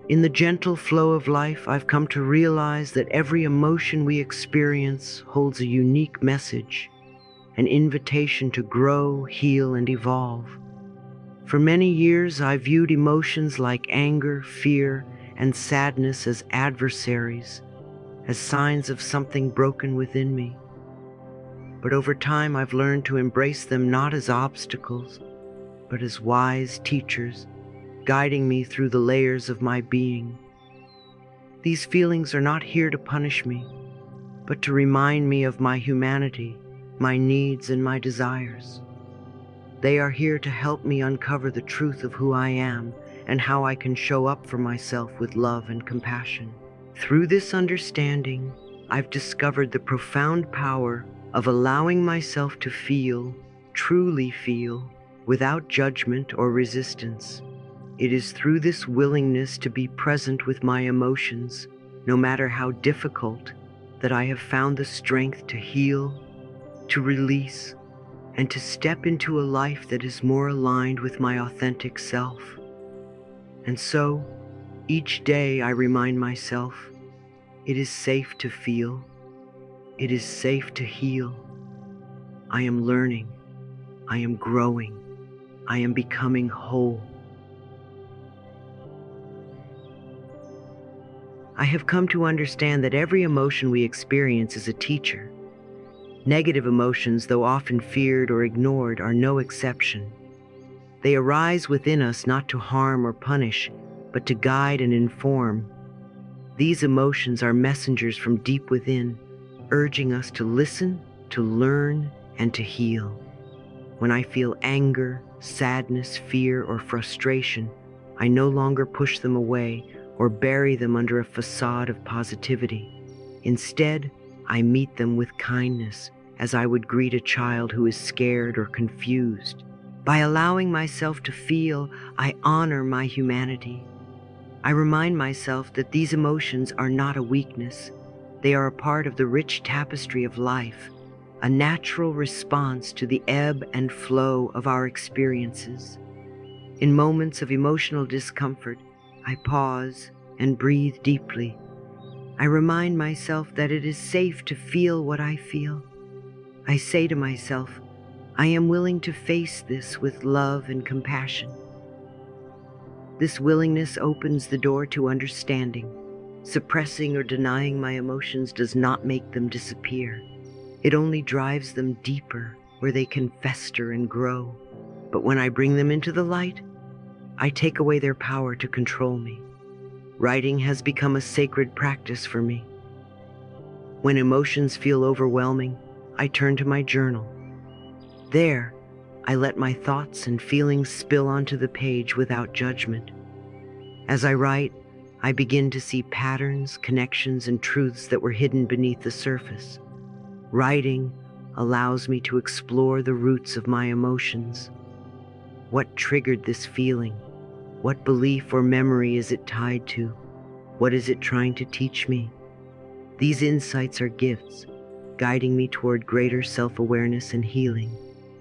In the gentle flow of life, I've come to realize that every emotion we experience holds a unique message, an invitation to grow, heal, and evolve. For many years, I viewed emotions like anger, fear, and sadness as adversaries, as signs of something broken within me. But over time, I've learned to embrace them not as obstacles, but as wise teachers, guiding me through the layers of my being. These feelings are not here to punish me, but to remind me of my humanity, my needs, and my desires. They are here to help me uncover the truth of who I am and how I can show up for myself with love and compassion. Through this understanding, I've discovered the profound power of allowing myself to feel, truly feel, without judgment or resistance. It is through this willingness to be present with my emotions, no matter how difficult, that I have found the strength to heal, to release, and to step into a life that is more aligned with my authentic self. And so, each day I remind myself, it is safe to feel, it is safe to heal. I am learning, I am growing, I am becoming whole. I have come to understand that every emotion we experience is a teacher. Negative emotions, though often feared or ignored, are no exception. They arise within us not to harm or punish, but to guide and inform. These emotions are messengers from deep within, urging us to listen, to learn, and to heal. When I feel anger, sadness, fear, or frustration, I no longer push them away or bury them under a facade of positivity. Instead, I meet them with kindness, as I would greet a child who is scared or confused. By allowing myself to feel, I honor my humanity. I remind myself that these emotions are not a weakness. They are a part of the rich tapestry of life, a natural response to the ebb and flow of our experiences. In moments of emotional discomfort, I pause and breathe deeply. I remind myself that it is safe to feel what I feel. I say to myself, I am willing to face this with love and compassion. This willingness opens the door to understanding. Suppressing or denying my emotions does not make them disappear. It only drives them deeper, where they can fester and grow. But when I bring them into the light, I take away their power to control me. Writing has become a sacred practice for me. When emotions feel overwhelming, I turn to my journal. There, I let my thoughts and feelings spill onto the page without judgment. As I write, I begin to see patterns, connections, and truths that were hidden beneath the surface. Writing allows me to explore the roots of my emotions. What triggered this feeling? What belief or memory is it tied to? What is it trying to teach me? These insights are gifts, guiding me toward greater self-awareness and healing.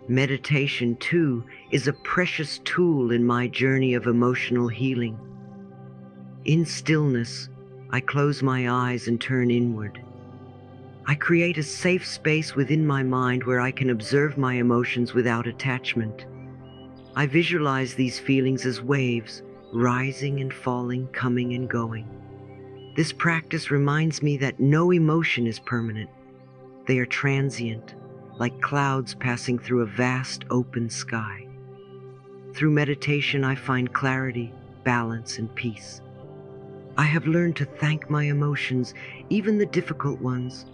Meditation, too, is a precious tool in my journey of emotional healing. In stillness, I close my eyes and turn inward. I create a safe space within my mind where I can observe my emotions without attachment. I visualize these feelings as waves, rising and falling, coming and going. This practice reminds me that no emotion is permanent. They are transient, like clouds passing through a vast open sky. Through meditation, I find clarity, balance, and peace. I have learned to thank my emotions, even the difficult ones,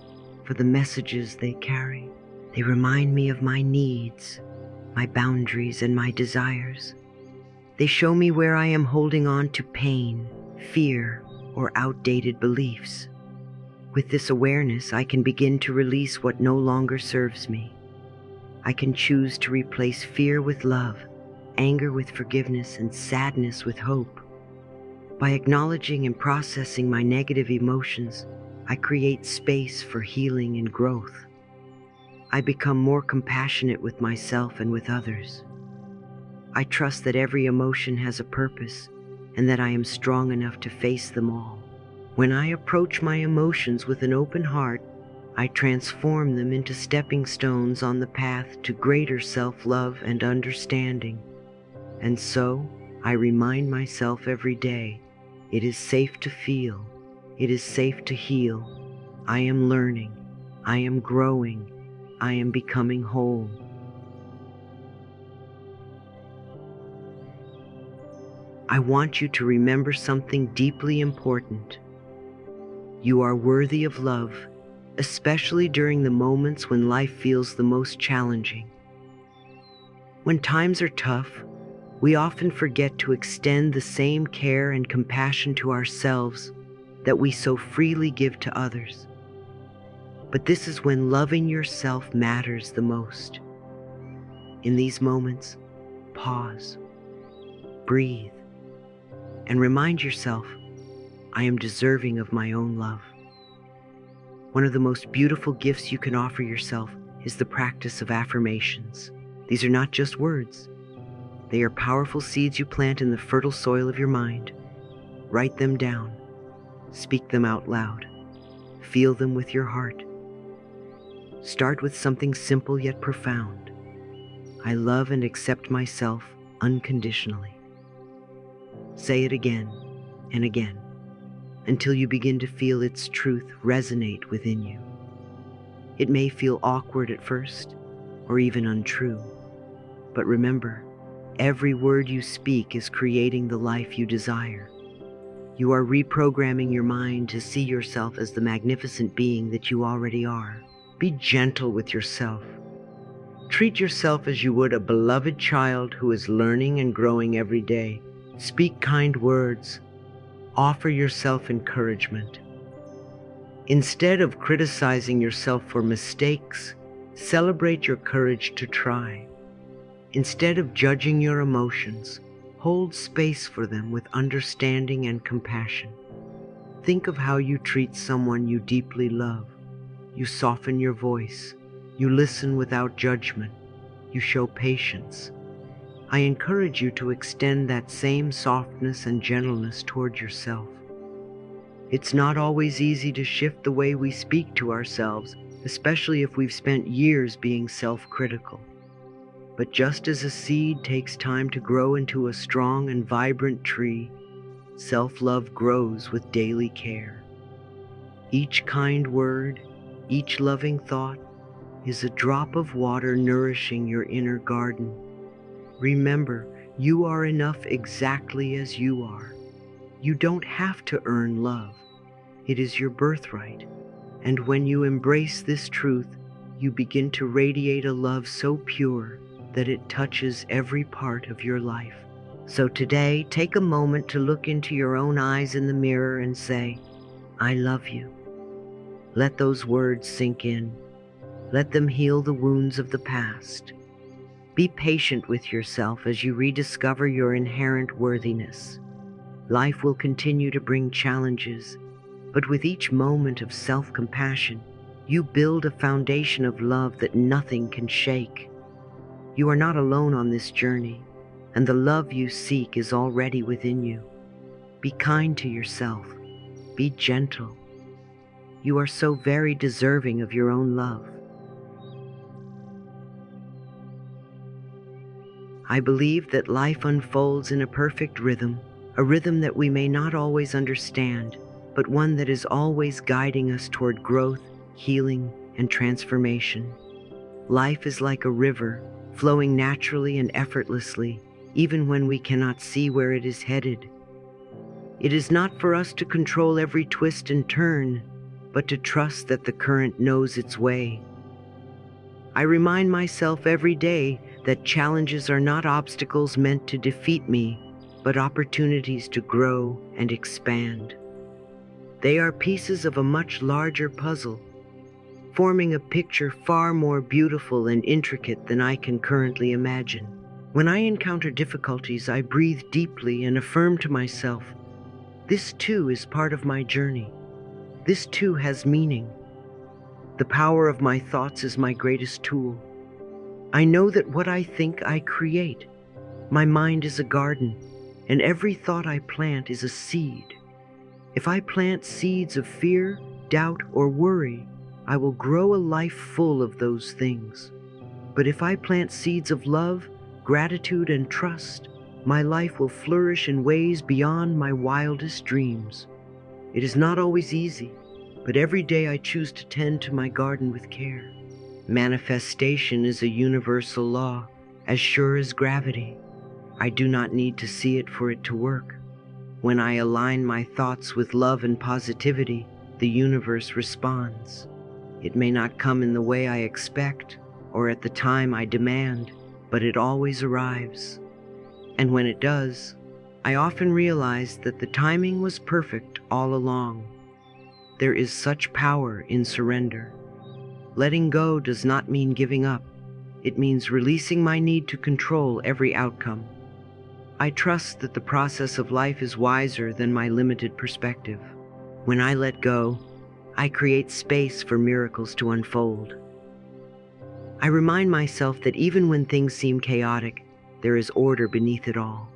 for the messages they carry. They remind me of my needs, my boundaries, and my desires. They show me where I am holding on to pain, fear, or outdated beliefs. With this awareness, I can begin to release what no longer serves me. I can choose to replace fear with love, anger with forgiveness, and sadness with hope. By acknowledging and processing my negative emotions, I create space for healing and growth. I become more compassionate with myself and with others. I trust that every emotion has a purpose, and that I am strong enough to face them all. When I approach my emotions with an open heart, I transform them into stepping stones on the path to greater self-love and understanding. And so, I remind myself every day, it is safe to feel, it is safe to heal. I am learning, I am growing, I am becoming whole. I want you to remember something deeply important. You are worthy of love, especially during the moments when life feels the most challenging. When times are tough, we often forget to extend the same care and compassion to ourselves that we so freely give to others. But this is when loving yourself matters the most. In these moments, pause, breathe, and remind yourself, I am deserving of my own love. One of the most beautiful gifts you can offer yourself is the practice of affirmations. These are not just words. They are powerful seeds you plant in the fertile soil of your mind. Write them down. Speak them out loud. Feel them with your heart. Start with something simple yet profound. I love and accept myself unconditionally. Say it again and again until you begin to feel its truth resonate within you. It may feel awkward at first or even untrue, but remember, every word you speak is creating the life you desire. You are reprogramming your mind to see yourself as the magnificent being that you already are. Be gentle with yourself. Treat yourself as you would a beloved child who is learning and growing every day. Speak kind words. Offer yourself encouragement. Instead of criticizing yourself for mistakes, celebrate your courage to try. Instead of judging your emotions, hold space for them with understanding and compassion. Think of how you treat someone you deeply love. You soften your voice. You listen without judgment. You show patience. I encourage you to extend that same softness and gentleness toward yourself. It's not always easy to shift the way we speak to ourselves, especially if we've spent years being self-critical. But just as a seed takes time to grow into a strong and vibrant tree, self-love grows with daily care. Each kind word, each loving thought, is a drop of water nourishing your inner garden. Remember, you are enough exactly as you are. You don't have to earn love. It is your birthright. And when you embrace this truth, you begin to radiate a love so pure that it touches every part of your life. So today, take a moment to look into your own eyes in the mirror and say, I love you. Let those words sink in. Let them heal the wounds of the past. Be patient with yourself as you rediscover your inherent worthiness. Life will continue to bring challenges, but with each moment of self-compassion, you build a foundation of love that nothing can shake. You are not alone on this journey, and the love you seek is already within you. Be kind to yourself. Be gentle. You are so very deserving of your own love. I believe that life unfolds in a perfect rhythm, a rhythm that we may not always understand, but one that is always guiding us toward growth, healing, and transformation. Life is like a river, flowing naturally and effortlessly, even when we cannot see where it is headed. It is not for us to control every twist and turn, but to trust that the current knows its way. I remind myself every day that challenges are not obstacles meant to defeat me, but opportunities to grow and expand. They are pieces of a much larger puzzle, forming a picture far more beautiful and intricate than I can currently imagine. When I encounter difficulties, I breathe deeply and affirm to myself, this too is part of my journey. This too has meaning. The power of my thoughts is my greatest tool. I know that what I think I create. My mind is a garden, and every thought I plant is a seed. If I plant seeds of fear, doubt, or worry, I will grow a life full of those things. But if I plant seeds of love, gratitude, and trust, my life will flourish in ways beyond my wildest dreams. It is not always easy, but every day I choose to tend to my garden with care. Manifestation is a universal law, as sure as gravity. I do not need to see it for it to work. When I align my thoughts with love and positivity, the universe responds. It may not come in the way I expect or at the time I demand, but it always arrives. And when it does, I often realize that the timing was perfect all along. There is such power in surrender. Letting go does not mean giving up. It means releasing my need to control every outcome. I trust that the process of life is wiser than my limited perspective. When I let go, I create space for miracles to unfold. I remind myself that even when things seem chaotic, there is order beneath it all.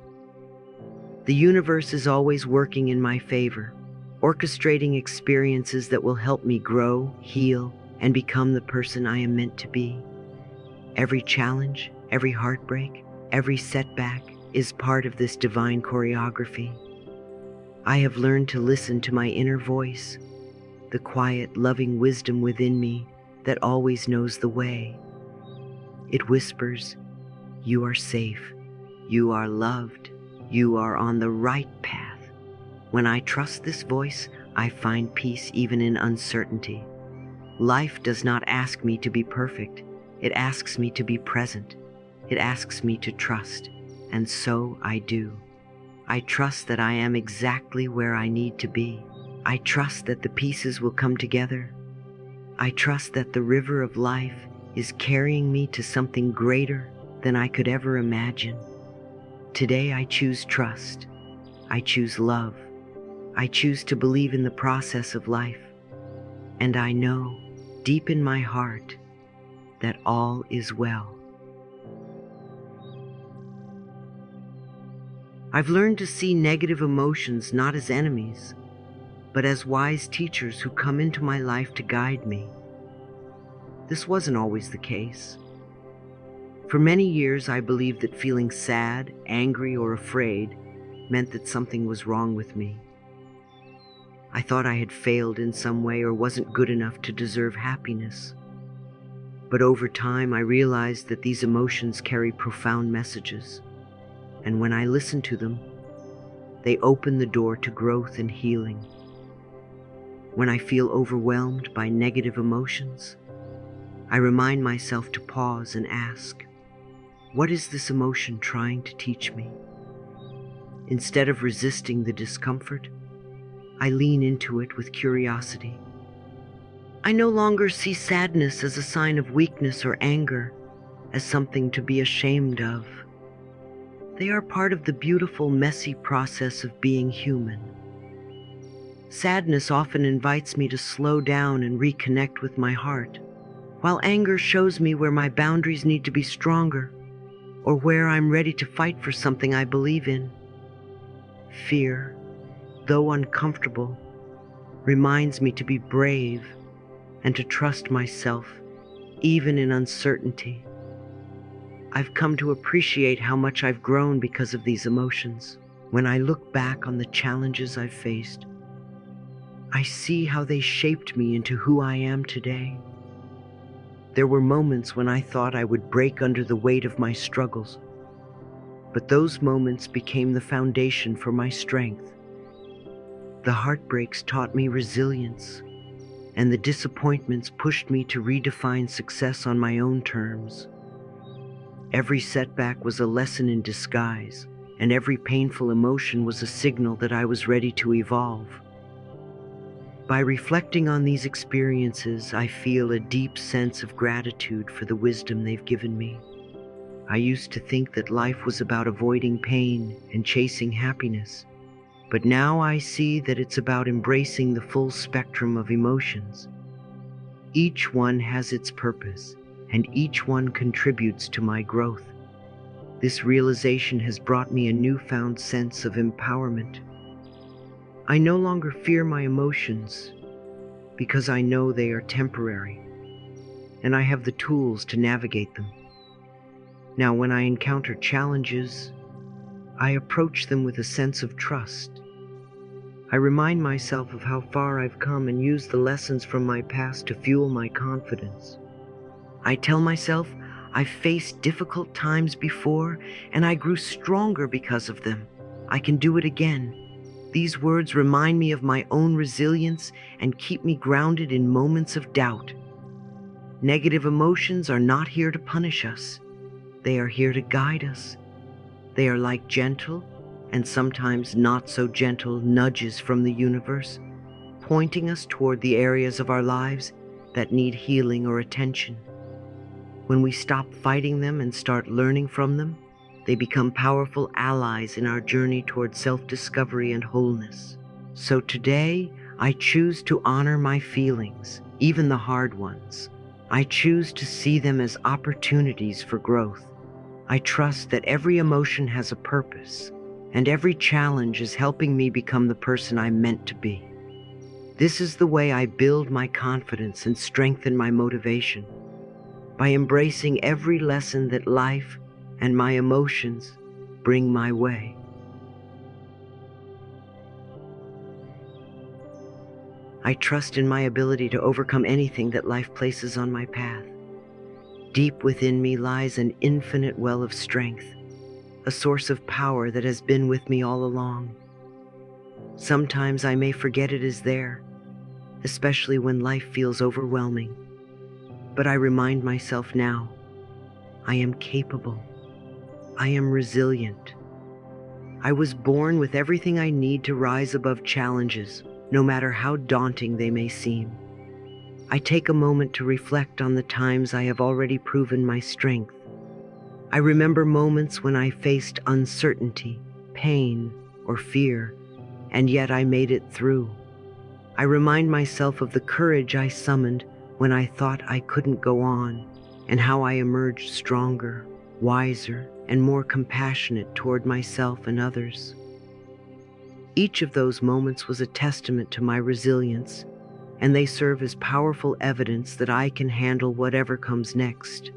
The universe is always working in my favor, orchestrating experiences that will help me grow, heal, and become the person I am meant to be. Every challenge, every heartbreak, every setback is part of this divine choreography. I have learned to listen to my inner voice, the quiet, loving wisdom within me that always knows the way. It whispers, "You are safe, you are loved, you are on the right path." When I trust this voice, I find peace even in uncertainty. Life does not ask me to be perfect. It asks me to be present. It asks me to trust, and so I do. I trust that I am exactly where I need to be. I trust that the pieces will come together. I trust that the river of life is carrying me to something greater than I could ever imagine. Today I choose trust. I choose love. I choose to believe in the process of life. And I know, deep in my heart, that all is well. I've learned to see negative emotions not as enemies, but as wise teachers who come into my life to guide me. This wasn't always the case. For many years, I believed that feeling sad, angry, or afraid meant that something was wrong with me. I thought I had failed in some way or wasn't good enough to deserve happiness. But over time, I realized that these emotions carry profound messages. And when I listen to them, they open the door to growth and healing. When I feel overwhelmed by negative emotions, I remind myself to pause and ask, what is this emotion trying to teach me? Instead of resisting the discomfort, I lean into it with curiosity. I no longer see sadness as a sign of weakness or anger, as something to be ashamed of. They are part of the beautiful, messy process of being human. Sadness often invites me to slow down and reconnect with my heart, while anger shows me where my boundaries need to be stronger, or where I'm ready to fight for something I believe in. Fear, though uncomfortable, reminds me to be brave and to trust myself, even in uncertainty. I've come to appreciate how much I've grown because of these emotions. When I look back on the challenges I've faced, I see how they shaped me into who I am today. There were moments when I thought I would break under the weight of my struggles, but those moments became the foundation for my strength. The heartbreaks taught me resilience, and the disappointments pushed me to redefine success on my own terms. Every setback was a lesson in disguise, and every painful emotion was a signal that I was ready to evolve. By reflecting on these experiences, I feel a deep sense of gratitude for the wisdom they've given me. I used to think that life was about avoiding pain and chasing happiness, but now I see that it's about embracing the full spectrum of emotions. Each one has its purpose, and each one contributes to my growth. This realization has brought me a newfound sense of empowerment. I no longer fear my emotions because I know they are temporary, and I have the tools to navigate them. Now, when I encounter challenges, I approach them with a sense of trust. I remind myself of how far I've come and use the lessons from my past to fuel my confidence. I tell myself I've faced difficult times before and I grew stronger because of them. I can do it again. These words remind me of my own resilience and keep me grounded in moments of doubt. Negative emotions are not here to punish us. They are here to guide us. They are like gentle and sometimes not so gentle nudges from the universe, pointing us toward the areas of our lives that need healing or attention. When we stop fighting them and start learning from them, they become powerful allies in our journey toward self-discovery and wholeness. So today, I choose to honor my feelings, even the hard ones. I choose to see them as opportunities for growth. I trust that every emotion has a purpose, and every challenge is helping me become the person I'm meant to be. This is the way I build my confidence and strengthen my motivation, by embracing every lesson that life and my emotions bring my way. I trust in my ability to overcome anything that life places on my path. Deep within me lies an infinite well of strength, a source of power that has been with me all along. Sometimes I may forget it is there, especially when life feels overwhelming. But I remind myself now, I am capable. I am resilient. I was born with everything I need to rise above challenges, no matter how daunting they may seem. I take a moment to reflect on the times I have already proven my strength. I remember moments when I faced uncertainty, pain, or fear, and yet I made it through. I remind myself of the courage I summoned when I thought I couldn't go on, and how I emerged stronger, wiser, and more compassionate toward myself and others. Each of those moments was a testament to my resilience, and they serve as powerful evidence that I can handle whatever comes next.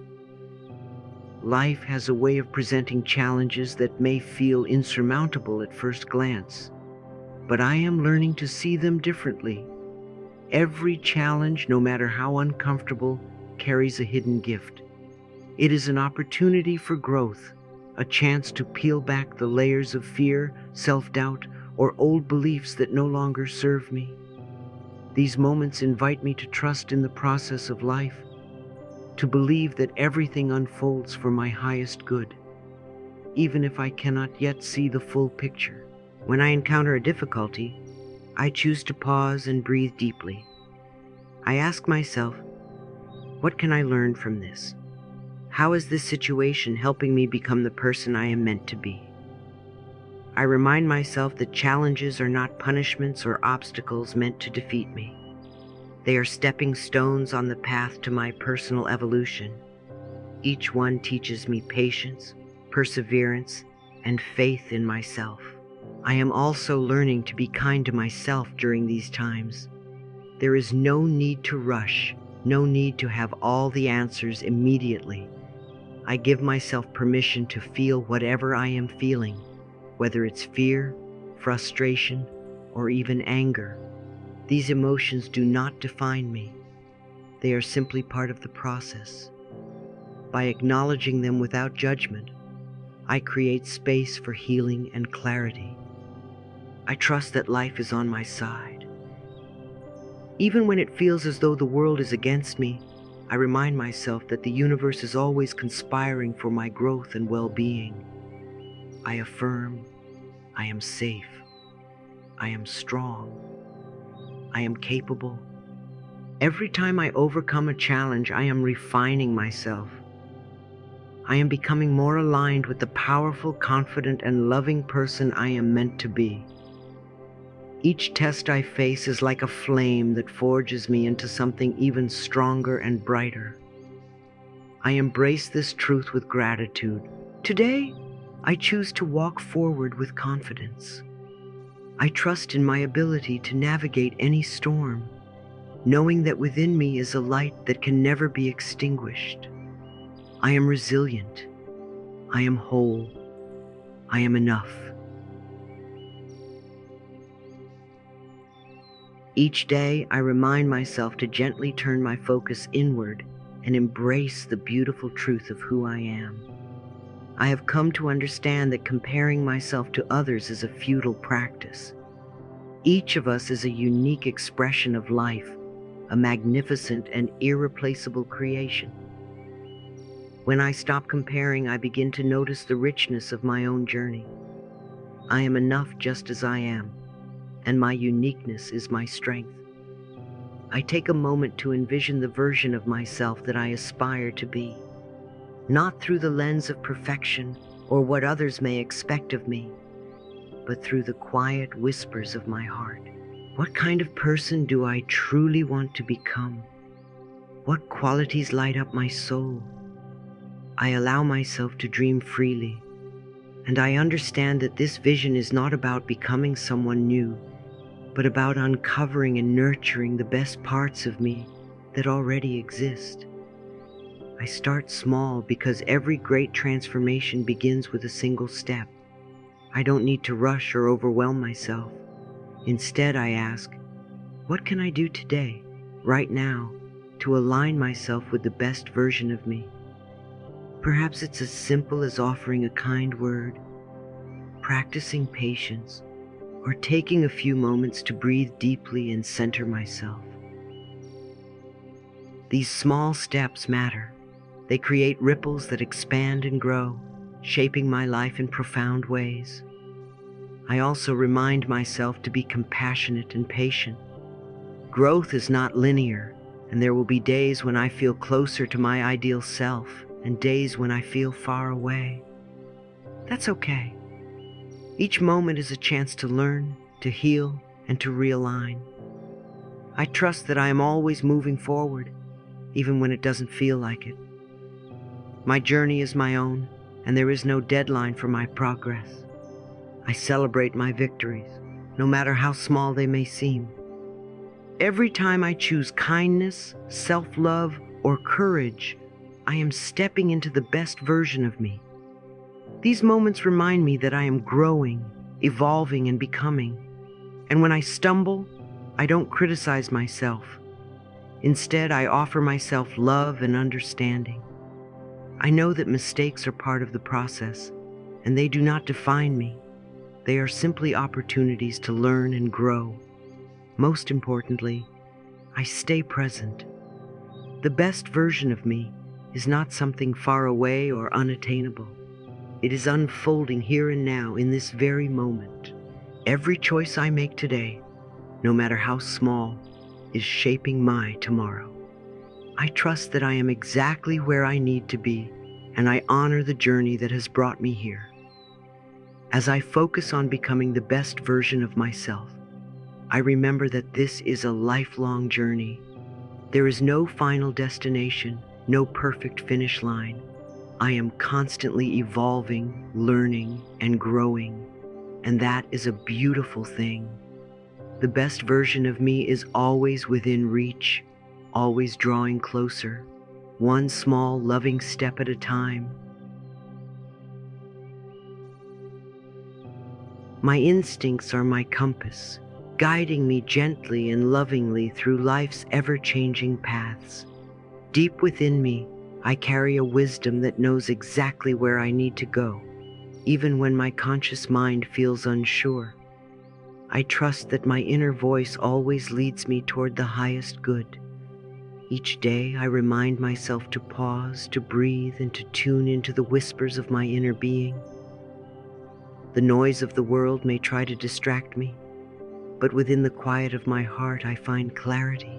Life has a way of presenting challenges that may feel insurmountable at first glance, but I am learning to see them differently. Every challenge, no matter how uncomfortable, carries a hidden gift. It is an opportunity for growth, a chance to peel back the layers of fear, self-doubt, or old beliefs that no longer serve me. These moments invite me to trust in the process of life, to believe that everything unfolds for my highest good, even if I cannot yet see the full picture. When I encounter a difficulty, I choose to pause and breathe deeply. I ask myself, what can I learn from this? How is this situation helping me become the person I am meant to be? I remind myself that challenges are not punishments or obstacles meant to defeat me. They are stepping stones on the path to my personal evolution. Each one teaches me patience, perseverance, and faith in myself. I am also learning to be kind to myself during these times. There is no need to rush, no need to have all the answers immediately. I give myself permission to feel whatever I am feeling, whether it's fear, frustration, or even anger. These emotions do not define me. They are simply part of the process. By acknowledging them without judgment, I create space for healing and clarity. I trust that life is on my side. Even when it feels as though the world is against me, I remind myself that the universe is always conspiring for my growth and well-being. I affirm, I am safe. I am strong. I am capable. Every time I overcome a challenge, I am refining myself. I am becoming more aligned with the powerful, confident, and loving person I am meant to be. Each test I face is like a flame that forges me into something even stronger and brighter. I embrace this truth with gratitude, Today, I choose to walk forward with confidence. I trust in my ability to navigate any storm, knowing that within me is a light that can never be extinguished. I am resilient. I am whole. I am enough. Each day, I remind myself to gently turn my focus inward and embrace the beautiful truth of who I am. I have come to understand that comparing myself to others is a futile practice. Each of us is a unique expression of life, a magnificent and irreplaceable creation. When I stop comparing, I begin to notice the richness of my own journey. I am enough just as I am, and my uniqueness is my strength. I take a moment to envision the version of myself that I aspire to be, not through the lens of perfection or what others may expect of me, but through the quiet whispers of my heart. What kind of person do I truly want to become? What qualities light up my soul? I allow myself to dream freely, and I understand that this vision is not about becoming someone new, but about uncovering and nurturing the best parts of me that already exist. I start small because every great transformation begins with a single step. I don't need to rush or overwhelm myself. Instead, I ask, what can I do today, right now, to align myself with the best version of me? Perhaps it's as simple as offering a kind word, practicing patience, or taking a few moments to breathe deeply and center myself. These small steps matter. They create ripples that expand and grow, shaping my life in profound ways. I also remind myself to be compassionate and patient. Growth is not linear, and there will be days when I feel closer to my ideal self and days when I feel far away. That's okay. Each moment is a chance to learn, to heal, and to realign. I trust that I am always moving forward, even when it doesn't feel like it. My journey is my own, and there is no deadline for my progress. I celebrate my victories, no matter how small they may seem. Every time I choose kindness, self-love, or courage, I am stepping into the best version of me. These moments remind me that I am growing, evolving, and becoming. And when I stumble, I don't criticize myself. Instead, I offer myself love and understanding. I know that mistakes are part of the process, and they do not define me. They are simply opportunities to learn and grow. Most importantly, I stay present. The best version of me is not something far away or unattainable. It is unfolding here and now in this very moment. Every choice I make today, no matter how small, is shaping my tomorrow. I trust that I am exactly where I need to be, and I honor the journey that has brought me here. As I focus on becoming the best version of myself, I remember that this is a lifelong journey. There is no final destination, no perfect finish line. I am constantly evolving, learning, and growing, and that is a beautiful thing. The best version of me is always within reach, always drawing closer, one small, loving step at a time. My instincts are my compass, guiding me gently and lovingly through life's ever-changing paths. Deep within me, I carry a wisdom that knows exactly where I need to go, even when my conscious mind feels unsure. I trust that my inner voice always leads me toward the highest good. Each day, I remind myself to pause, to breathe, and to tune into the whispers of my inner being. The noise of the world may try to distract me, but within the quiet of my heart, I find clarity.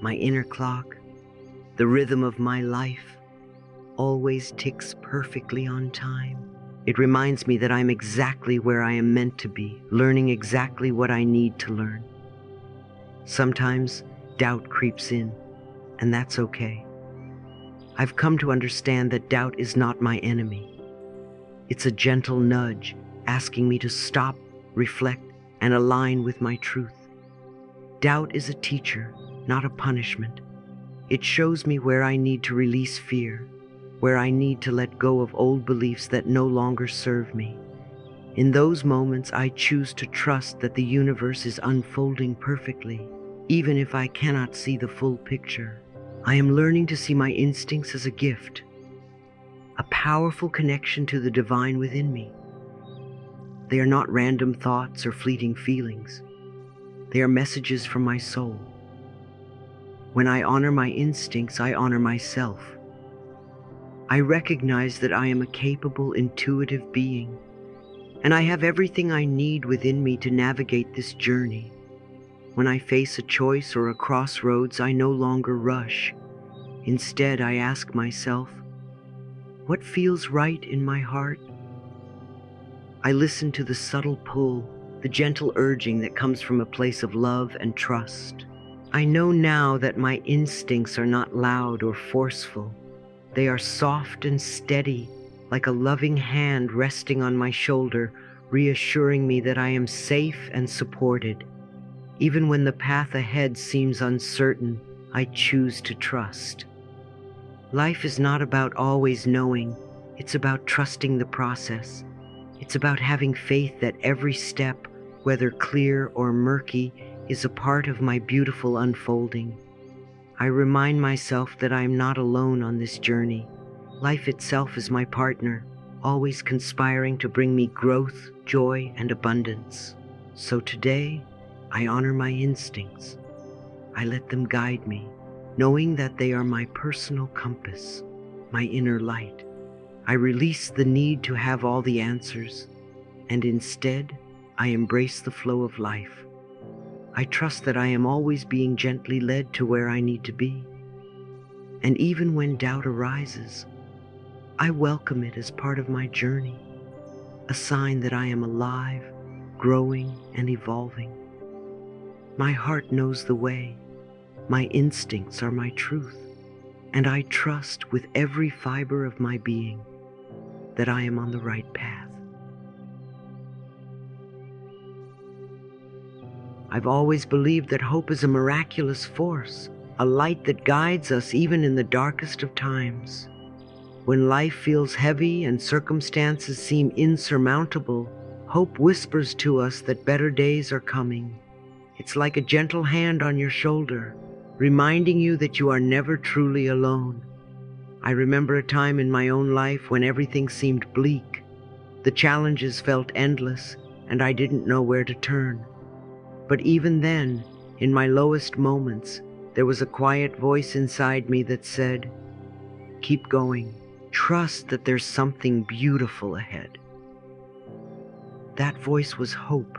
My inner clock, the rhythm of my life, always ticks perfectly on time. It reminds me that I'm exactly where I am meant to be, learning exactly what I need to learn. Sometimes doubt creeps in, and that's okay. I've come to understand that doubt is not my enemy. It's a gentle nudge asking me to stop, reflect, and align with my truth. Doubt is a teacher, not a punishment. It shows me where I need to release fear, where I need to let go of old beliefs that no longer serve me. In those moments, I choose to trust that the universe is unfolding perfectly, even if I cannot see the full picture. I am learning to see my instincts as a gift, a powerful connection to the divine within me. They are not random thoughts or fleeting feelings. They are messages from my soul. When I honor my instincts, I honor myself. I recognize that I am a capable, intuitive being, and I have everything I need within me to navigate this journey. When I face a choice or a crossroads, I no longer rush. Instead, I ask myself, what feels right in my heart? I listen to the subtle pull, the gentle urging that comes from a place of love and trust. I know now that my instincts are not loud or forceful. They are soft and steady, like a loving hand resting on my shoulder, reassuring me that I am safe and supported. Even when the path ahead seems uncertain, I choose to trust. Life is not about always knowing, it's about trusting the process. It's about having faith that every step, whether clear or murky, is a part of my beautiful unfolding. I remind myself that I am not alone on this journey. Life itself is my partner, always conspiring to bring me growth, joy, and abundance. So today, I honor my instincts. I let them guide me, knowing that they are my personal compass, my inner light. I release the need to have all the answers, and instead, I embrace the flow of life. I trust that I am always being gently led to where I need to be. And even when doubt arises, I welcome it as part of my journey, a sign that I am alive, growing, and evolving. My heart knows the way. My instincts are my truth, and I trust with every fiber of my being that I am on the right path. I've always believed that hope is a miraculous force, a light that guides us even in the darkest of times. When life feels heavy and circumstances seem insurmountable, hope whispers to us that better days are coming. It's like a gentle hand on your shoulder, reminding you that you are never truly alone. I remember a time in my own life when everything seemed bleak. The challenges felt endless, and I didn't know where to turn. But even then, in my lowest moments, there was a quiet voice inside me that said, "Keep going. Trust that there's something beautiful ahead." That voice was hope.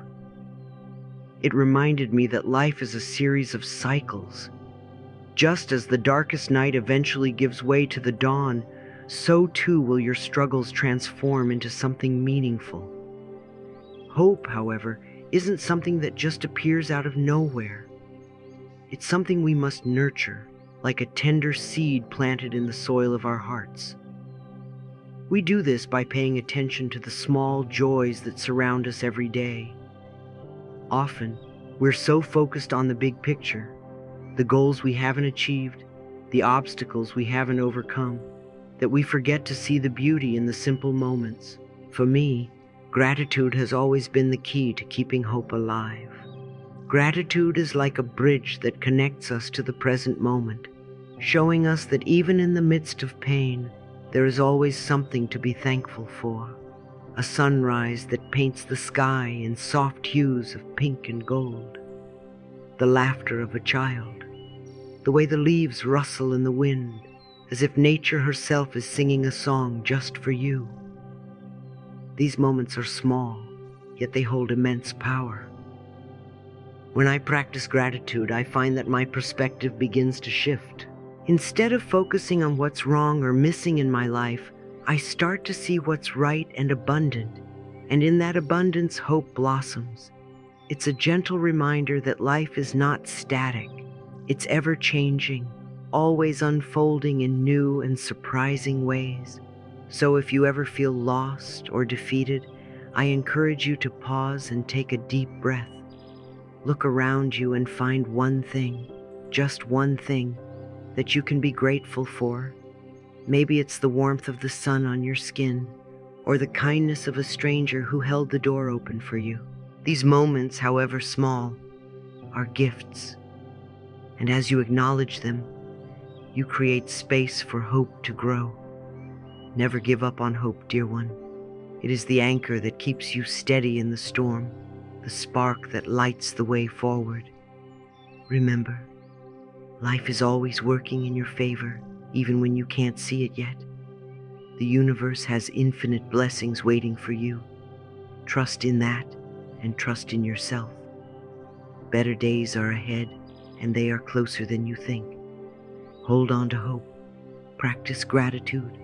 It reminded me that life is a series of cycles. Just as the darkest night eventually gives way to the dawn, so too will your struggles transform into something meaningful. Hope, however, isn't something that just appears out of nowhere. It's something we must nurture, like a tender seed planted in the soil of our hearts. We do this by paying attention to the small joys that surround us every day. Often, we're so focused on the big picture, the goals we haven't achieved, the obstacles we haven't overcome, that we forget to see the beauty in the simple moments. For me, gratitude has always been the key to keeping hope alive. Gratitude is like a bridge that connects us to the present moment, showing us that even in the midst of pain, there is always something to be thankful for. A sunrise that paints the sky in soft hues of pink and gold. The laughter of a child. The way the leaves rustle in the wind, as if nature herself is singing a song just for you. These moments are small, yet they hold immense power. When I practice gratitude, I find that my perspective begins to shift. Instead of focusing on what's wrong or missing in my life, I start to see what's right and abundant, and in that abundance, hope blossoms. It's a gentle reminder that life is not static, it's ever-changing, always unfolding in new and surprising ways. So if you ever feel lost or defeated, I encourage you to pause and take a deep breath. Look around you and find one thing, just one thing, that you can be grateful for. Maybe it's the warmth of the sun on your skin, or the kindness of a stranger who held the door open for you. These moments, however small, are gifts, and as you acknowledge them, you create space for hope to grow. Never give up on hope, dear one. It is the anchor that keeps you steady in the storm, the spark that lights the way forward. Remember, life is always working in your favor, even when you can't see it yet. The universe has infinite blessings waiting for you. Trust in that, and trust in yourself. Better days are ahead, and they are closer than you think. Hold on to hope, practice gratitude,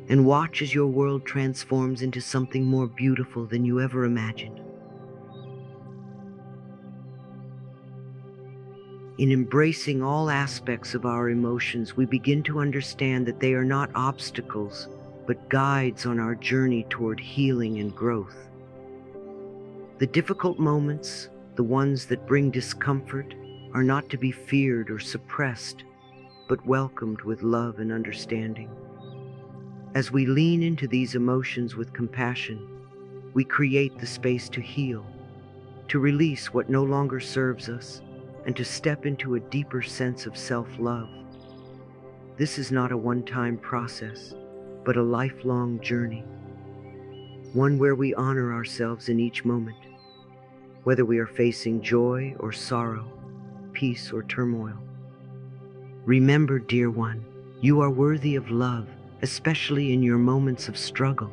and watch as your world transforms into something more beautiful than you ever imagined. In embracing all aspects of our emotions, we begin to understand that they are not obstacles, but guides on our journey toward healing and growth. The difficult moments, the ones that bring discomfort, are not to be feared or suppressed, but welcomed with love and understanding. As we lean into these emotions with compassion, we create the space to heal, to release what no longer serves us, and to step into a deeper sense of self-love. This is not a one-time process, but a lifelong journey, one where we honor ourselves in each moment, whether we are facing joy or sorrow, peace or turmoil. Remember, dear one, you are worthy of love, especially in your moments of struggle.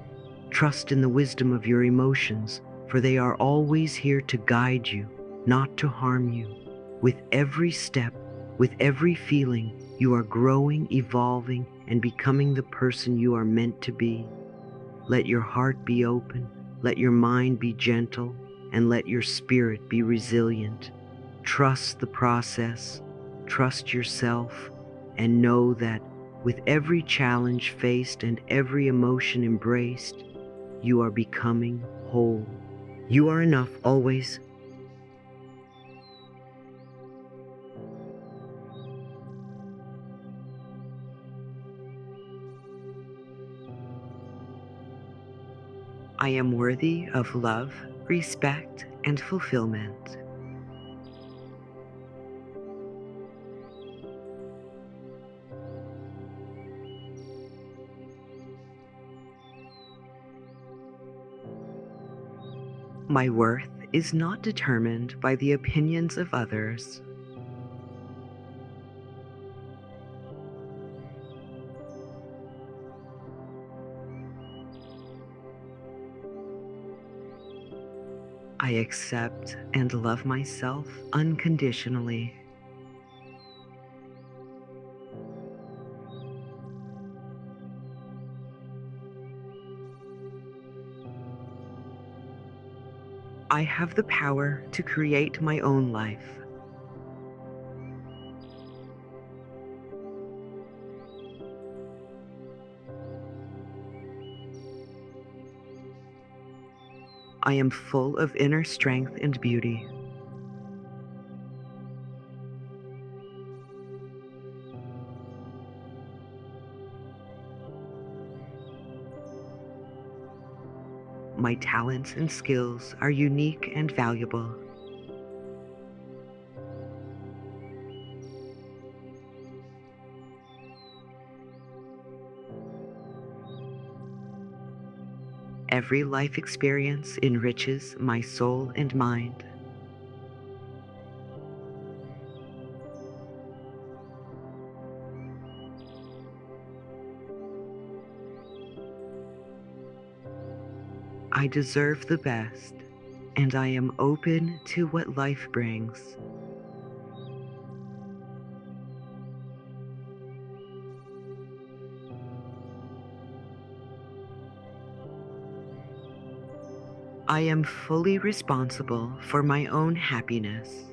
Trust in the wisdom of your emotions, for they are always here to guide you, not to harm you. With every step, with every feeling, you are growing, evolving, and becoming the person you are meant to be. Let your heart be open, let your mind be gentle, and let your spirit be resilient. Trust the process, trust yourself, and know that with every challenge faced and every emotion embraced, you are becoming whole. You are enough always. I am worthy of love, respect, and fulfillment. My worth is not determined by the opinions of others. I accept and love myself unconditionally. I have the power to create my own life. I am full of inner strength and beauty. My talents and skills are unique and valuable. Every life experience enriches my soul and mind. I deserve the best, and I am open to what life brings. I am fully responsible for my own happiness.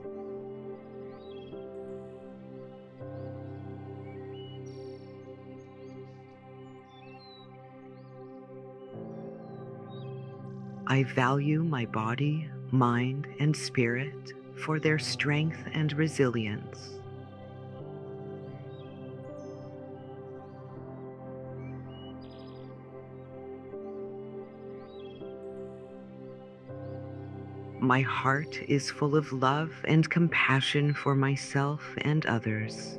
I value my body, mind, and spirit for their strength and resilience. My heart is full of love and compassion for myself and others.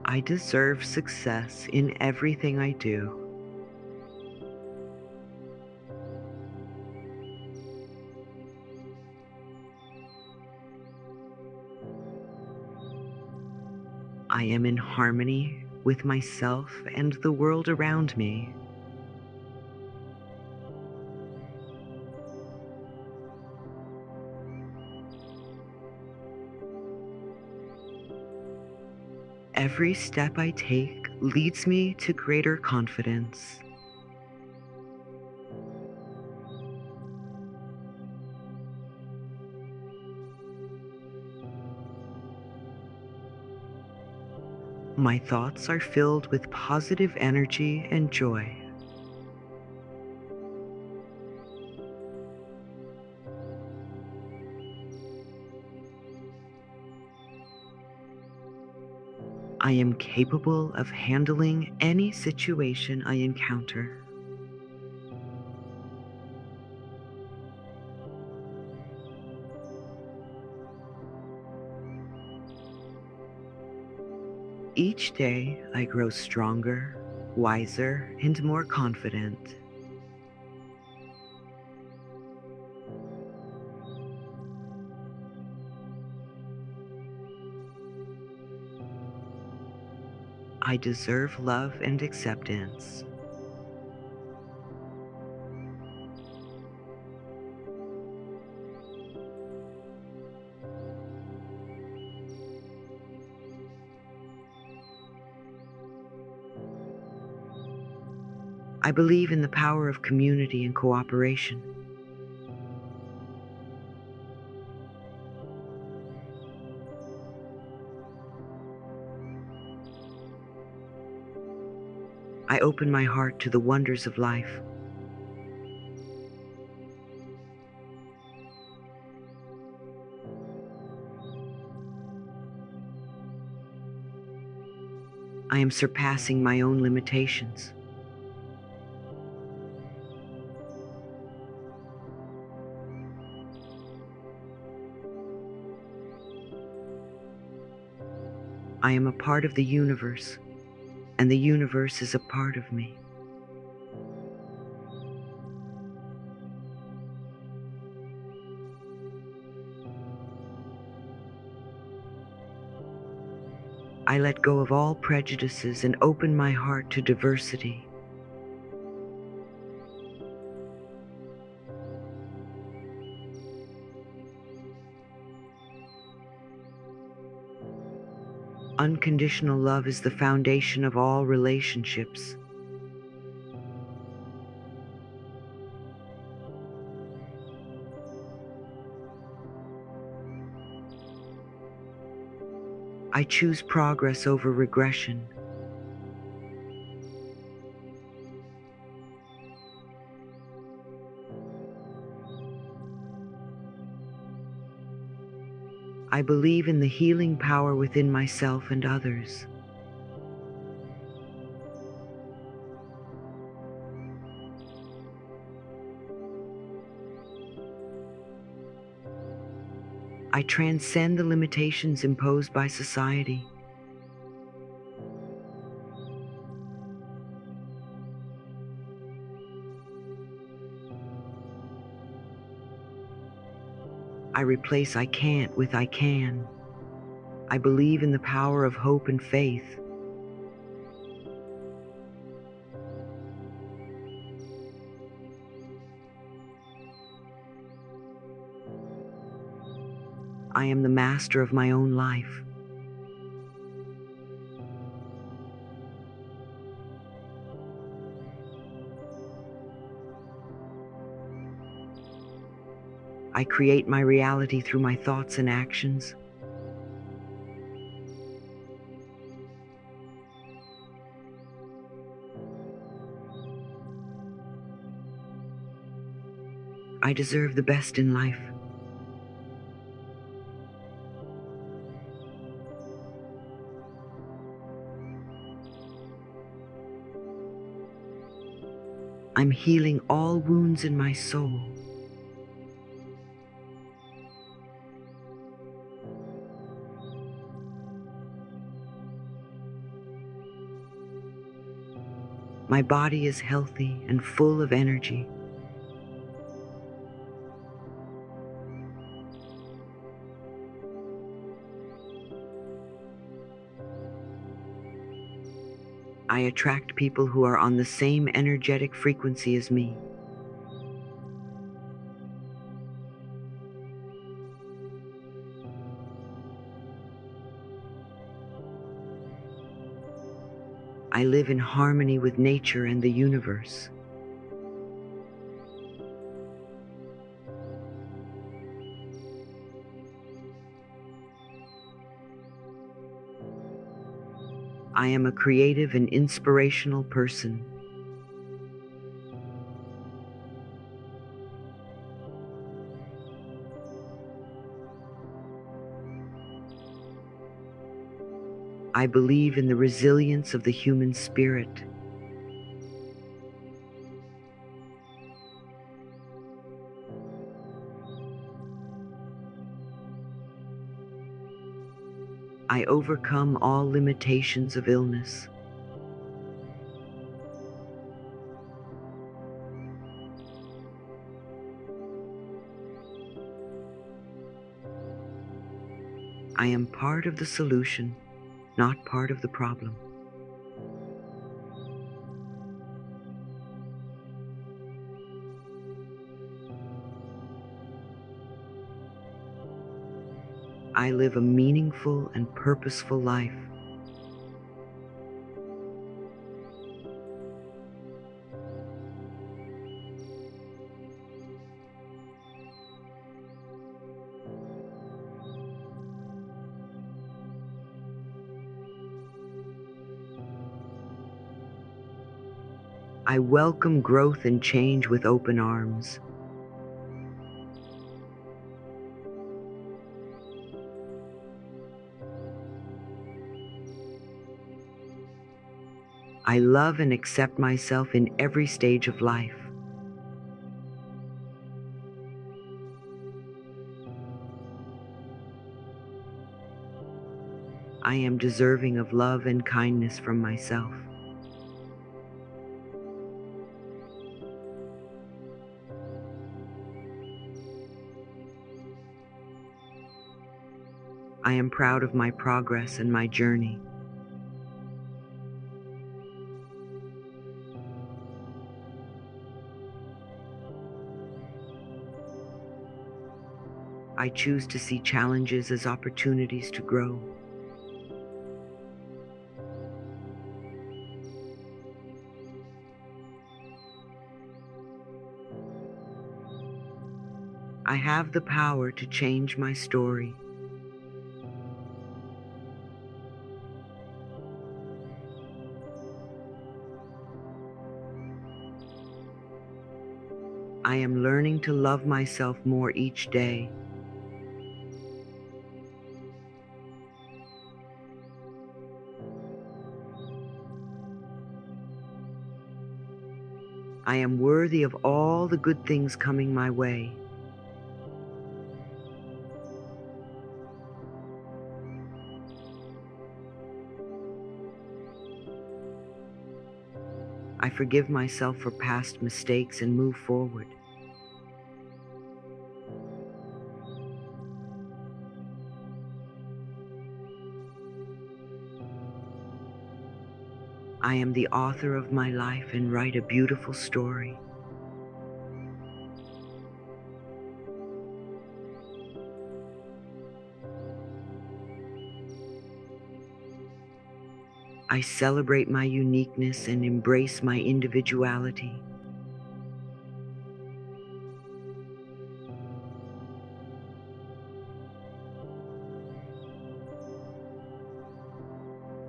I deserve success in everything I do. I am in harmony with myself and the world around me. Every step I take leads me to greater confidence. My thoughts are filled with positive energy and joy. I am capable of handling any situation I encounter. Each day, I grow stronger, wiser, and more confident. I deserve love and acceptance. I believe in the power of community and cooperation. I open my heart to the wonders of life. I am surpassing my own limitations. I am a part of the universe, and the universe is a part of me. I let go of all prejudices and open my heart to diversity. Unconditional love is the foundation of all relationships. I choose progress over regression. I believe in the healing power within myself and others. I transcend the limitations imposed by society. I replace I can't with I can. I believe in the power of hope and faith. I am the master of my own life. I create my reality through my thoughts and actions. I deserve the best in life. I'm healing all wounds in my soul. My body is healthy and full of energy. I attract people who are on the same energetic frequency as me. I live in harmony with nature and the universe. I am a creative and inspirational person. I believe in the resilience of the human spirit. I overcome all limitations of illness. I am part of the solution, not part of the problem. I live a meaningful and purposeful life. I welcome growth and change with open arms. I love and accept myself in every stage of life. I am deserving of love and kindness from myself. I am proud of my progress and my journey. I choose to see challenges as opportunities to grow. I have the power to change my story. I am learning to love myself more each day. I am worthy of all the good things coming my way. I forgive myself for past mistakes and move forward. I am the author of my life and write a beautiful story. I celebrate my uniqueness and embrace my individuality.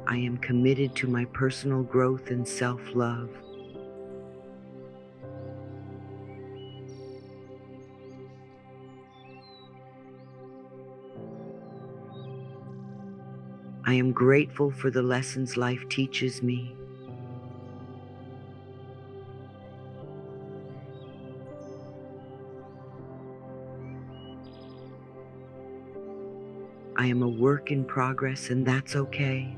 I am committed to my personal growth and self-love. I am grateful for the lessons life teaches me. I am a work in progress, and that's okay.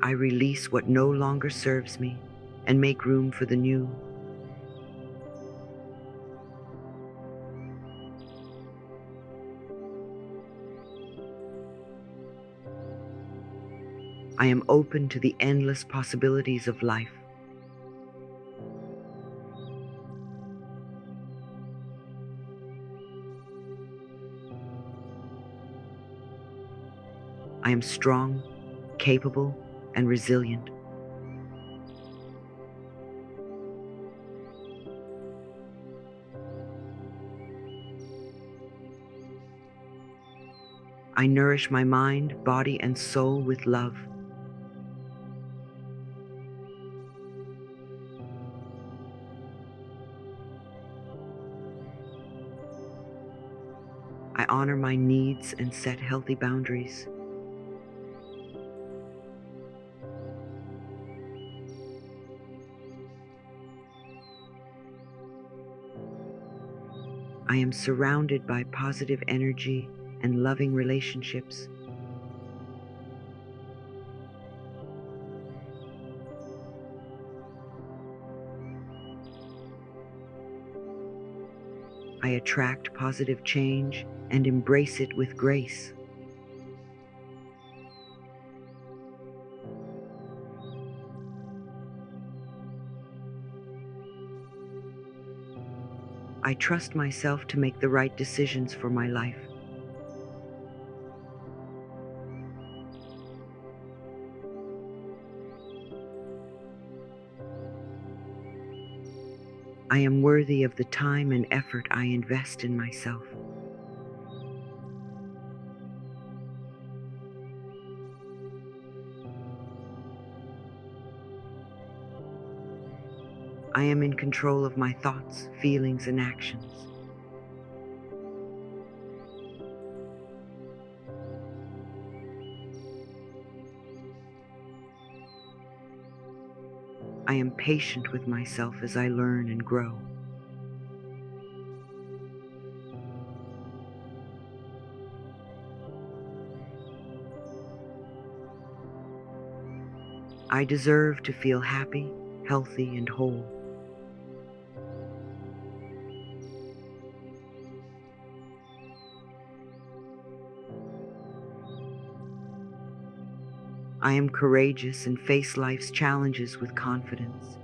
I release what no longer serves me and make room for the new. I am open to the endless possibilities of life. I am strong, capable, and resilient. I nourish my mind, body, and soul with love. I honor my needs and set healthy boundaries. I am surrounded by positive energy and loving relationships. I attract positive change and embrace it with grace. I trust myself to make the right decisions for my life. I am worthy of the time and effort I invest in myself. I am in control of my thoughts, feelings, and actions. I am patient with myself as I learn and grow. I deserve to feel happy, healthy, and whole. I am courageous and face life's challenges with confidence.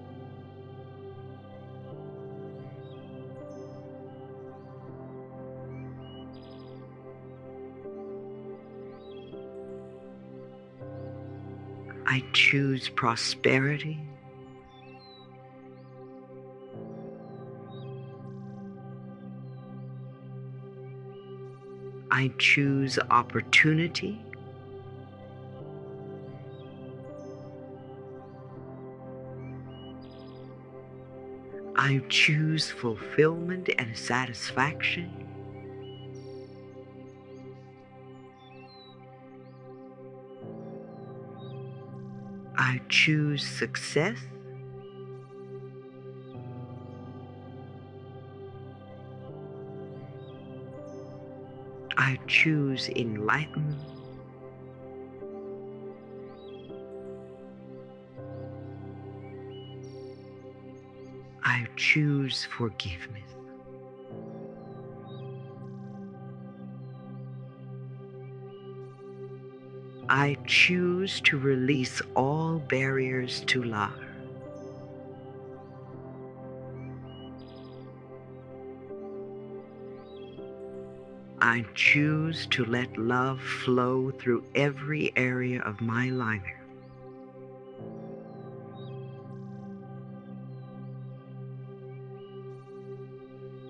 I choose prosperity. I choose opportunity. I choose fulfillment and satisfaction. I choose success. I choose enlightenment. I choose forgiveness. I choose to release all barriers to love. I choose to let love flow through every area of my life.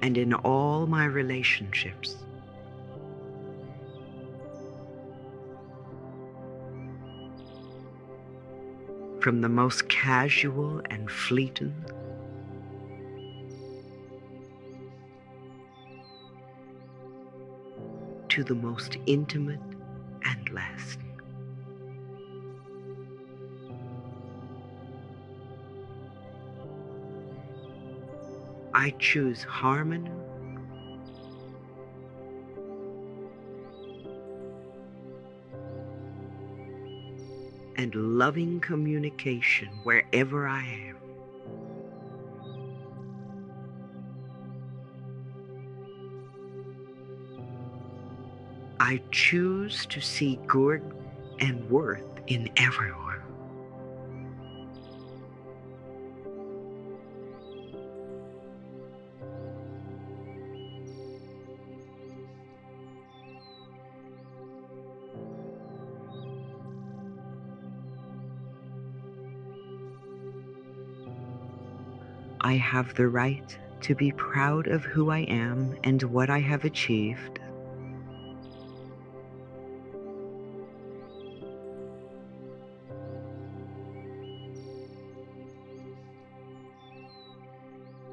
And in all my relationships. From the most casual and fleeting to the most intimate and lasting. I choose harmony and loving communication wherever I am. I choose to see good and worth in everyone. I have the right to be proud of who I am and what I have achieved.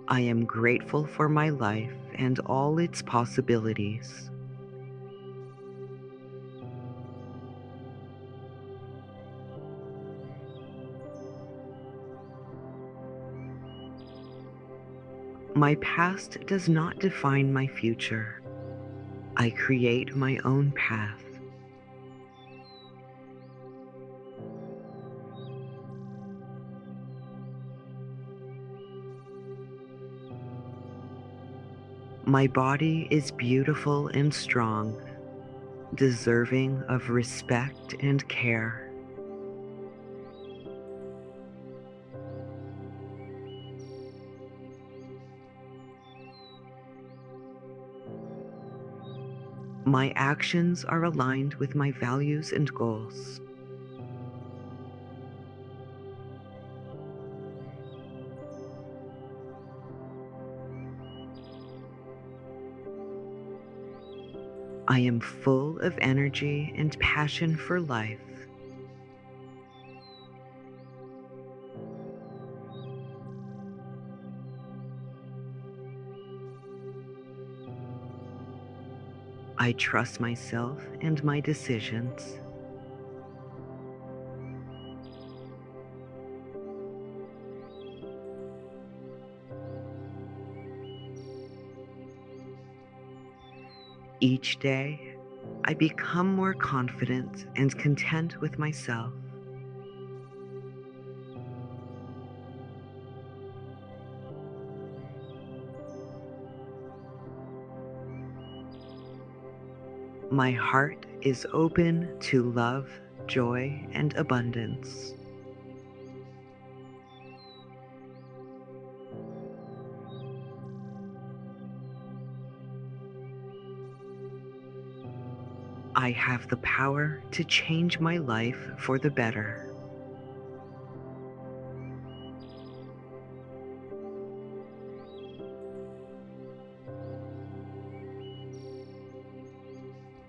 I am grateful for my life and all its possibilities. My past does not define my future. I create my own path. My body is beautiful and strong, deserving of respect and care. My actions are aligned with my values and goals. I am full of energy and passion for life. I trust myself and my decisions. Each day, I become more confident and content with myself. My heart is open to love, joy, and abundance. I have the power to change my life for the better.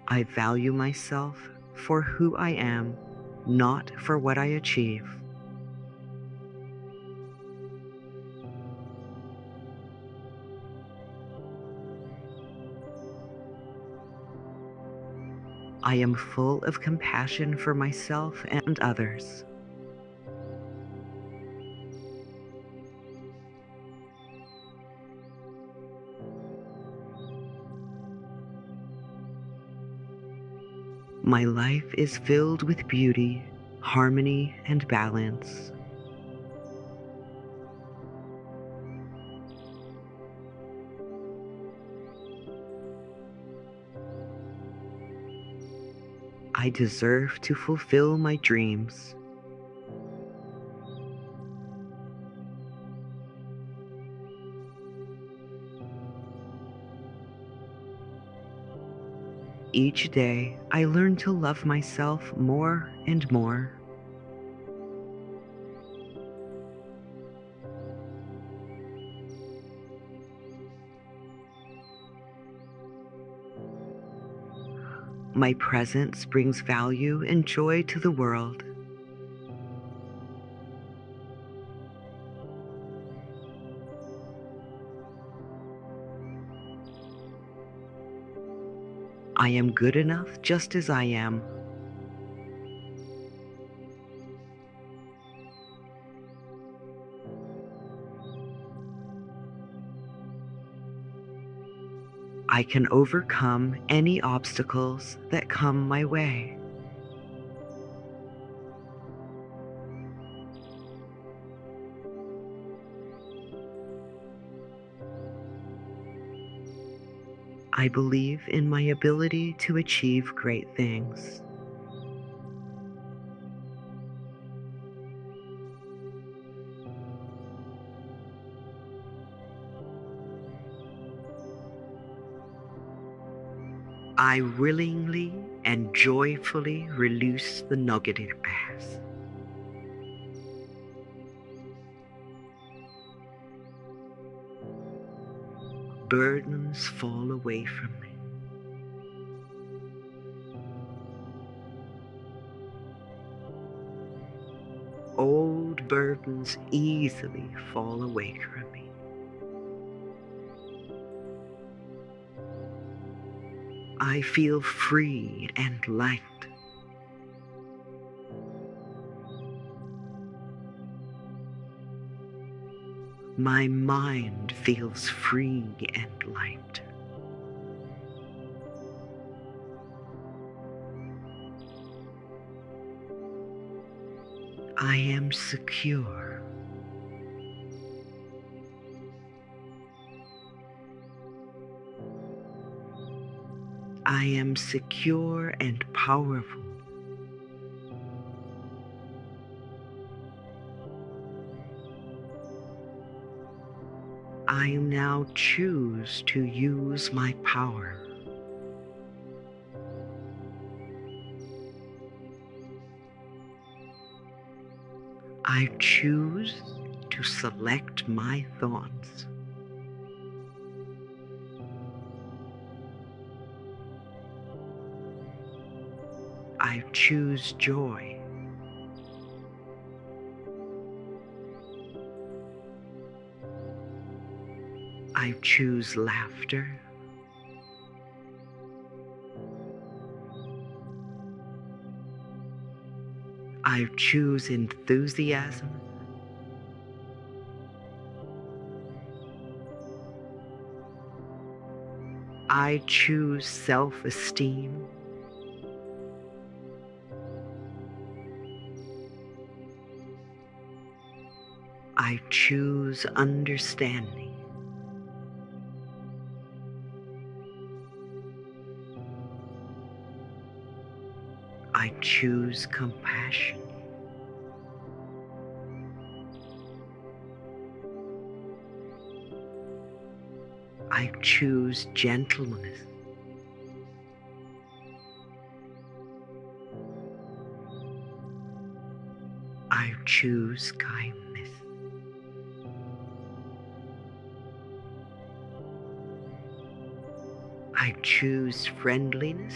I value myself for who I am, not for what I achieve. I am full of compassion for myself and others. My life is filled with beauty, harmony, and balance. I deserve to fulfill my dreams. Each day, I learn to love myself more and more. My presence brings value and joy to the world. I am good enough just as I am. I can overcome any obstacles that come my way. I believe in my ability to achieve great things. I willingly and joyfully release the negative past. Burdens fall away from me. Old burdens easily fall away from me. I feel free and light. My mind feels free and light. I am secure. I am secure and powerful. I now choose to use my power. I choose to select my thoughts. I choose joy. I choose laughter. I choose enthusiasm. I choose self-esteem. I choose understanding. I choose compassion. I choose gentleness. I choose kindness. I choose friendliness.